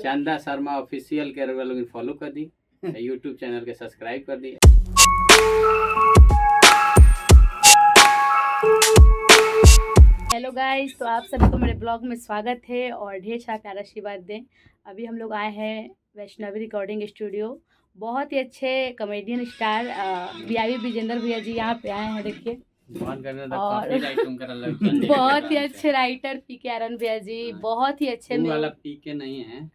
चंदा Sharma official के लोग follow कर दी, यूट्यूब चैनल के सब्सक्राइब कर दी। हेलो गाइस, तो आप सभी को मेरे ब्लॉग में स्वागत है और ढेर सारा प्यारा आशीर्वाद दें। अभी हम लोग आए हैं वैष्णवी रिकॉर्डिंग स्टूडियो। बहुत ही अच्छे कॉमेडियन स्टार वीआईपी विजेंद्र भैया जी यहाँ पे आए हैं, देखिए। और बहुत ही अच्छे राइटर पीके आरन भैया जी, बहुत ही अच्छे वाला पीके नहीं है,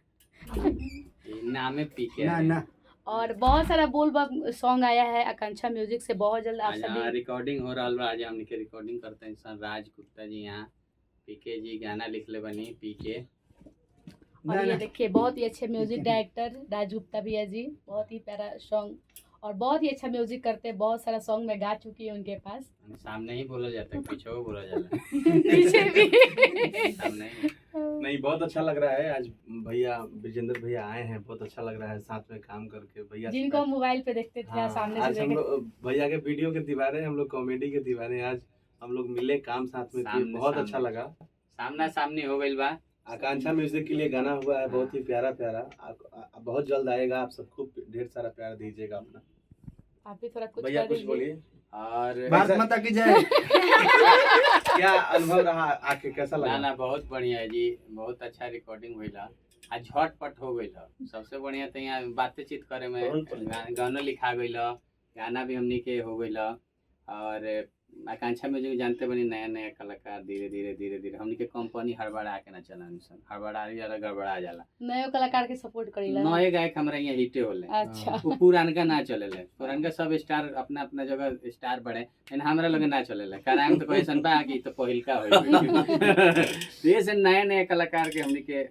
नाम है पीके ना। और बहुत सारा बोल सॉन्ग आया है आकांक्षा म्यूजिक से। बहुत जल्द आप सभी रिकॉर्डिंग हो रहा है। आज हमने के रिकॉर्डिंग करते हैं इंसान राज गुप्ता जी यहाँ, पीके जी गाना लिख ले बनी पीके। और ये देखिए बहुत ही अच्छे म्यूजिक डायरेक्टर राज गुप्ता भैया जी, बहुत ही प्यारा सॉन्ग और बहुत ही अच्छा म्यूजिक करते हैं। बहुत सारा सॉन्ग मैं गा चुकी हूँ उनके पास। सामने ही बोला जाता है, पीछे वो बोला जाता है। पीछे भी सामने नहीं, बहुत अच्छा लग रहा है। आज भैया विजेंद्र भैया आए हैं, बहुत अच्छा लग रहा है साथ में काम करके। भैया जिनको हम मोबाइल पे देखते थे, सामने आज से हम लोग भैया के वीडियो के दीवाने, हम लोग कॉमेडी के दीवाने। आज हम लोग मिले, काम साथ में किए, बहुत अच्छा लगा। सामना सामनी हो गई बा। आकांक्षा म्यूजिक के लिए गाना हुआ है, बहुत ही प्यारा प्यारा। बहुत जल्द आएगा, आप सबको ढेर सारा प्यार दीजिएगा अपना। आप भी थोड़ा कुछ भैया कुछ बोलिए। और भारत माता की जय। क्या अनुभव रहा आके, कैसा लगा? ना बहुत बढ़िया है जी, बहुत अच्छा रिकॉर्डिंग हुईला। आज झटपट हो गई। सबसे बढ़िया तो यहाँ बातचीत करे में गाना लिखा गई, गाना भी हमनी के हो गई। और आकांक्षा म्यूजिक जानते बनी, नया नया कलाकार धीरे धीरे हमनी के कंपनी हड़बड़ा के ना चला, हड़बड़ा जाला, गड़बड़ा जाला। नए कलाकार के सपोर्ट करेला। नए गायक हमरा यहाँ हिटे होले। अच्छा, वो पुरानका ना चलेले। पुरानका सब स्टार अपना अपना जगह स्टार बढ़े, लेकिन हमरा लगे ना चलेले। कारण तो कोई सन बा कि तो पहिलका होई। ये से नए नए कलाकार के हमनी के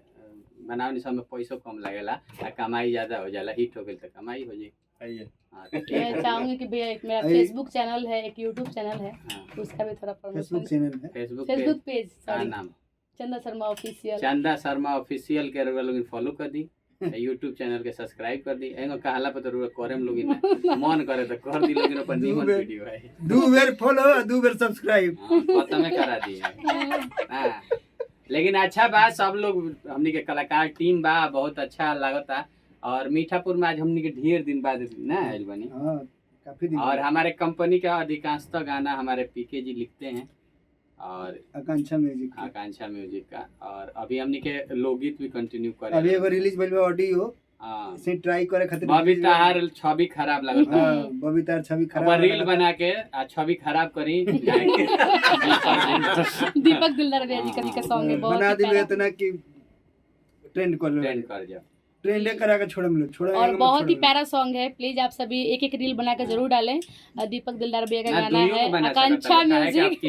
बनावनी सब में पैसों कम लगेला, कमाई ज्यादा हो जाला। हिट हो गई तो कमाई हो जाए। मैं चाहूंगी कि भैया एक मेरा फेसबुक चैनल है, एक यूट्यूब चैनल है, उसका भी थोड़ा प्रमोशन। फेसबुक पेज नाम चंदा शर्मा ऑफिशियल। चंदा शर्मा ऑफिशियल के लोग फॉलो कर दी, यूट्यूब चैनल के सब्सक्राइब कर दी। एगो कहला पे तो करम लोग मन करे तो कर दी लोग पर नीमन वीडियो है। दो बार फॉलो, दो बार सब्सक्राइब पता में करा दी है। हां, लेकिन अच्छा बात, सब लोग हमनी के कलाकार टीम बा, बहुत अच्छा लागता। और मीठापुर में आज हमनी के ढेर दिन बाद ना आइल बनी। काफी दिन। और हमारे कंपनी का अधिकांशतः गाना हमारे पीके जी लिखते हैं और आकांक्षा म्यूजिक का। और अभी हमनी के लोकगीत भी कंटिन्यू करे। अभी एगो रिलीज भइल बा ऑडियो, हां से ट्राई करे खातिर। बबीतार छवि खराब लगता है। बबीतार छवि खराब, अब रील बना के आ छवि खराब करी। दीपक दिलदार भैया जी का सॉन्ग है, बहुत बना दिले इतना कि ट्रेंड कर जाओ। ट्रेंड करा के छोड़ा। और बहुत ही प्यारा सॉन्ग है। प्लीज आप सभी एक एक रील बना के जरूर डालें। दीपक दिलदार भैया का गाना है, आकांक्षा म्यूजिक।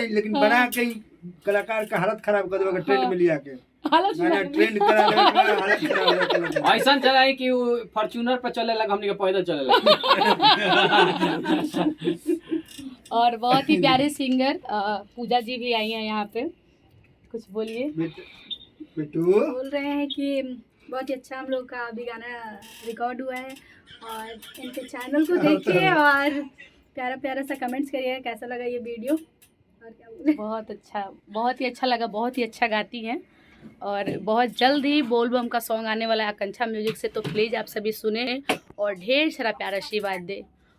लेकिन बना के कलाकार का हालत खराब कर देगा, ट्रेंड में लिया के ट्रेंड करा हालत खराब। ऐसा चला है कि फॉर्च्यूनर पर चले लगा, हमने पैदल चले लगा। और बहुत ही प्यारे सिंगर पूजा जी भी आई हैं यहाँ पे, कुछ बोलिए। बोल रहे हैं कि बहुत ही अच्छा हम लोग का अभी गाना रिकॉर्ड हुआ है और इनके चैनल को देखिए और प्यारा प्यारा सा कमेंट्स करिए कैसा लगा ये वीडियो। और क्या बोले, बहुत अच्छा, बहुत ही अच्छा लगा, बहुत ही अच्छा गाती हैं। और बहुत जल्द ही बोलबम का सॉन्ग आने वाला है आकांक्षा म्यूजिक से, तो प्लीज़ आप सभी सुने और ढेर सारा प्यारा आशीर्वाद दे।